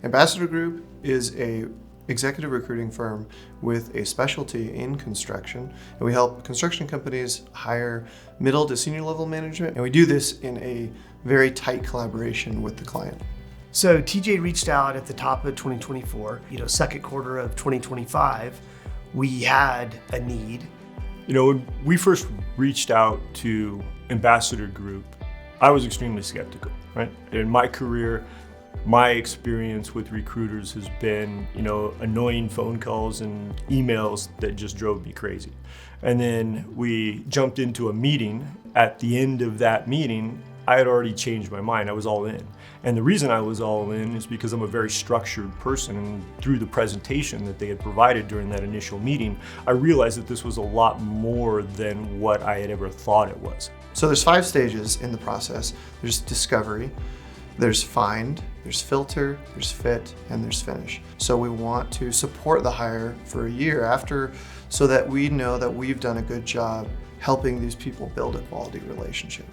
Ambassador Group is a executive recruiting firm with a specialty in construction, and we help construction companies hire middle to senior level management, and we do this in a very tight collaboration with the client. So TJ reached out at the top of 2024, second quarter of 2025, we had a need. When we first reached out to Ambassador Group, I was extremely skeptical, right? In my career, my experience with recruiters has been, annoying phone calls and emails that just drove me crazy. And then we jumped into a meeting. At the end of that meeting, I had already changed my mind. I was all in. And the reason I was all in is because I'm a very structured person, and through the presentation that they had provided during that initial meeting, I realized that this was a lot more than what I had ever thought it was. So there's 5 stages in the process. There's discovery, there's find, there's filter, there's fit, and there's finish. So we want to support the hire for a year after, so that we know that we've done a good job helping these people build a quality relationship.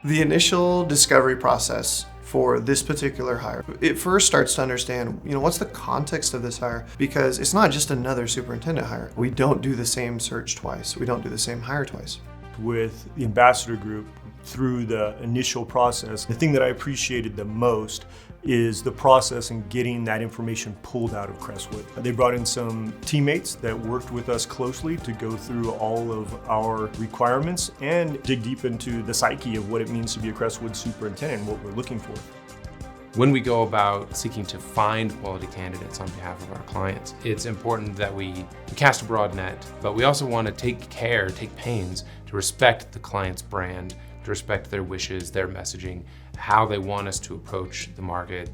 The initial discovery process for this particular hire, it first starts to understand, what's the context of this hire? Because it's not just another superintendent hire. We don't do the same search twice. We don't do the same hire twice. With the Ambassador Group, through the initial process, the thing that I appreciated the most is the process in getting that information pulled out of Crestwood. They brought in some teammates that worked with us closely to go through all of our requirements and dig deep into the psyche of what it means to be a Crestwood superintendent and what we're looking for. When we go about seeking to find quality candidates on behalf of our clients, it's important that we cast a broad net, but we also want to take pains to respect the client's brand, to respect their wishes, their messaging, how they want us to approach the market.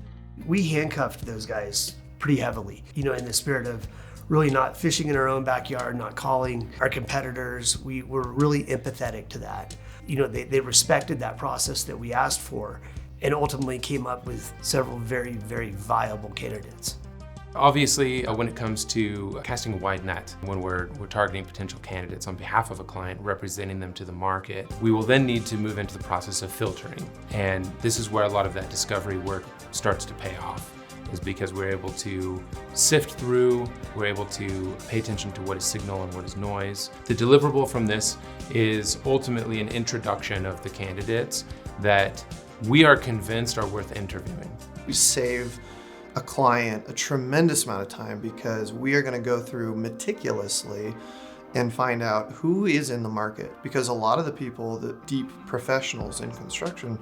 We handcuffed those guys pretty heavily, in the spirit of really not fishing in our own backyard, not calling our competitors. We were really empathetic to that. They respected that process that we asked for, and ultimately came up with several very, very viable candidates. Obviously, when it comes to casting a wide net, when we're targeting potential candidates on behalf of a client, representing them to the market, we will then need to move into the process of filtering. And this is where a lot of that discovery work starts to pay off, is because we're able to sift through, we're able to pay attention to what is signal and what is noise. The deliverable from this is ultimately an introduction of the candidates that we are convinced are worth interviewing. We save a client a tremendous amount of time because we are going to go through meticulously and find out who is in the market. Because a lot of the people, the deep professionals in construction,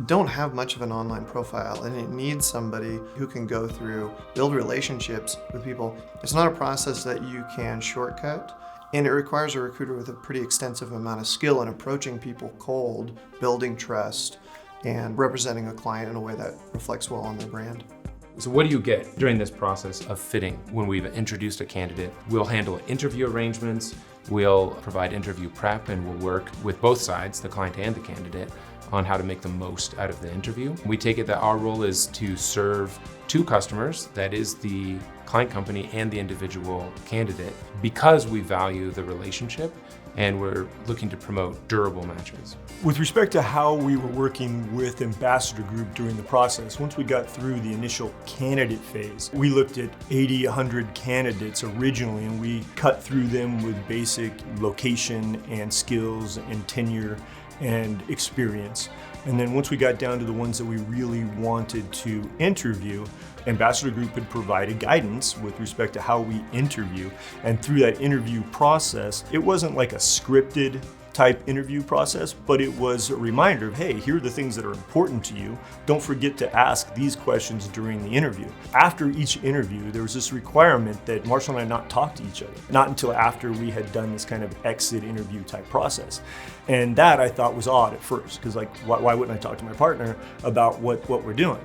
don't have much of an online profile, and it needs somebody who can go through, build relationships with people. It's not a process that you can shortcut, and it requires a recruiter with a pretty extensive amount of skill in approaching people cold, building trust, and representing a client in a way that reflects well on their brand. So what do you get during this process of fitting? When we've introduced a candidate, we'll handle interview arrangements, we'll provide interview prep, and we'll work with both sides, the client and the candidate, on how to make the most out of the interview. We take it that our role is to serve 2 customers, that is the client company and the individual candidate, because we value the relationship and we're looking to promote durable matches. With respect to how we were working with Ambassador Group during the process, once we got through the initial candidate phase, we looked at 80, 100 candidates originally, and we cut through them with basic location and skills and tenure and experience. And then once we got down to the ones that we really wanted to interview, Ambassador Group had provided guidance with respect to how we interview. And through that interview process, it wasn't like a scripted type interview process, but it was a reminder of, hey, here are the things that are important to you. Don't forget to ask these questions during the interview. After each interview, there was this requirement that Marshall and I not talk to each other, not until after we had done this kind of exit interview type process. And that I thought was odd at first, because why wouldn't I talk to my partner about what we're doing?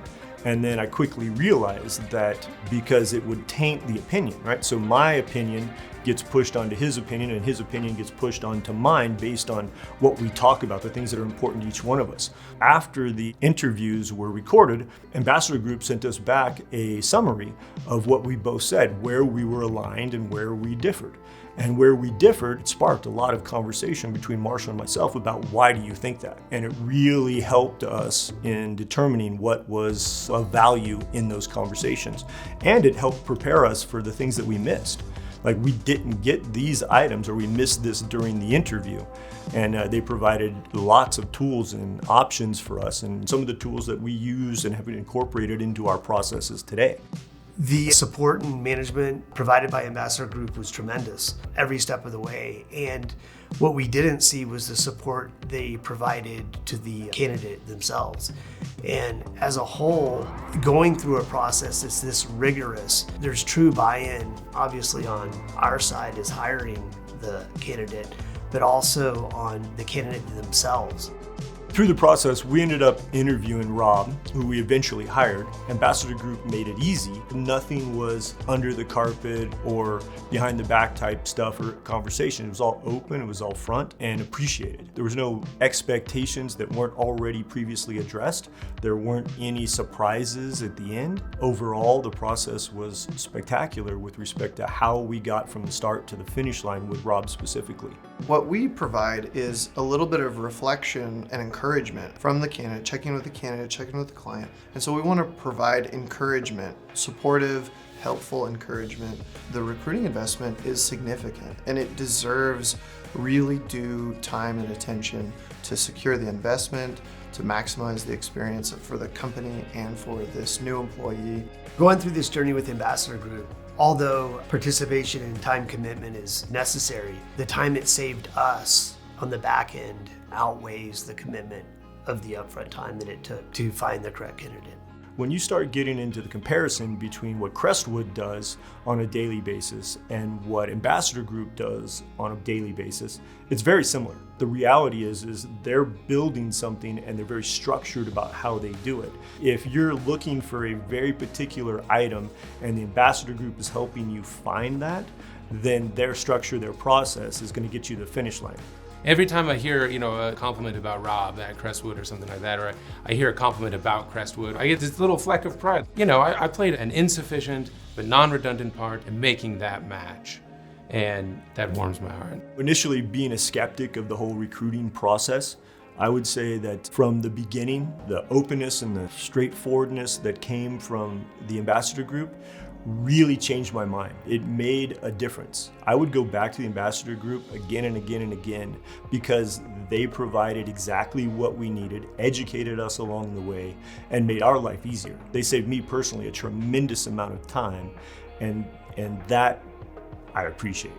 And then I quickly realized that because it would taint the opinion, right? So my opinion gets pushed onto his opinion, and his opinion gets pushed onto mine based on what we talk about, the things that are important to each one of us. After the interviews were recorded, Ambassador Group sent us back a summary of what we both said, where we were aligned and where we differed. And where we differed, it sparked a lot of conversation between Marshall and myself about why do you think that? And it really helped us in determining what was of value in those conversations. And it helped prepare us for the things that we missed. Like we didn't get these items, or we missed this during the interview. And they provided lots of tools and options for us, and some of the tools that we use and have incorporated into our processes today. The support and management provided by Ambassador Group was tremendous every step of the way. And what we didn't see was the support they provided to the candidate themselves. And as a whole, going through a process that's this rigorous, there's true buy-in, obviously on our side as hiring the candidate, but also on the candidate themselves. Through the process, we ended up interviewing Rob, who we eventually hired. Ambassador Group made it easy. Nothing was under the carpet or behind the back type stuff or conversation. It was all open, it was all front and appreciated. There was no expectations that weren't already previously addressed. There weren't any surprises at the end. Overall, the process was spectacular with respect to how we got from the start to the finish line with Rob specifically. What we provide is a little bit of reflection and encouragement from the candidate, checking with the candidate, checking with the client. And so we want to provide encouragement, supportive, helpful encouragement. The recruiting investment is significant, and it deserves really due time and attention to secure the investment, to maximize the experience for the company and for this new employee. Going through this journey with Ambassador Group, although participation and time commitment is necessary, the time it saved us on the back end outweighs the commitment of the upfront time that it took to find the correct candidate. When you start getting into the comparison between what Crestwood does on a daily basis and what Ambassador Group does on a daily basis, it's very similar. The reality is they're building something and they're very structured about how they do it. If you're looking for a very particular item and the Ambassador Group is helping you find that, then their structure, their process is going to get you to the finish line. Every time I hear, a compliment about Rob at Crestwood or something like that, or I hear a compliment about Crestwood, I get this little fleck of pride. I played an insufficient but non-redundant part in making that match, and that warms my heart. Initially, being a skeptic of the whole recruiting process, I would say that from the beginning, the openness and the straightforwardness that came from the Ambassador Group really changed my mind. It made a difference. I would go back to the Ambassador Group again and again and again because they provided exactly what we needed, educated us along the way, and made our life easier. They saved me personally a tremendous amount of time, and that I appreciate.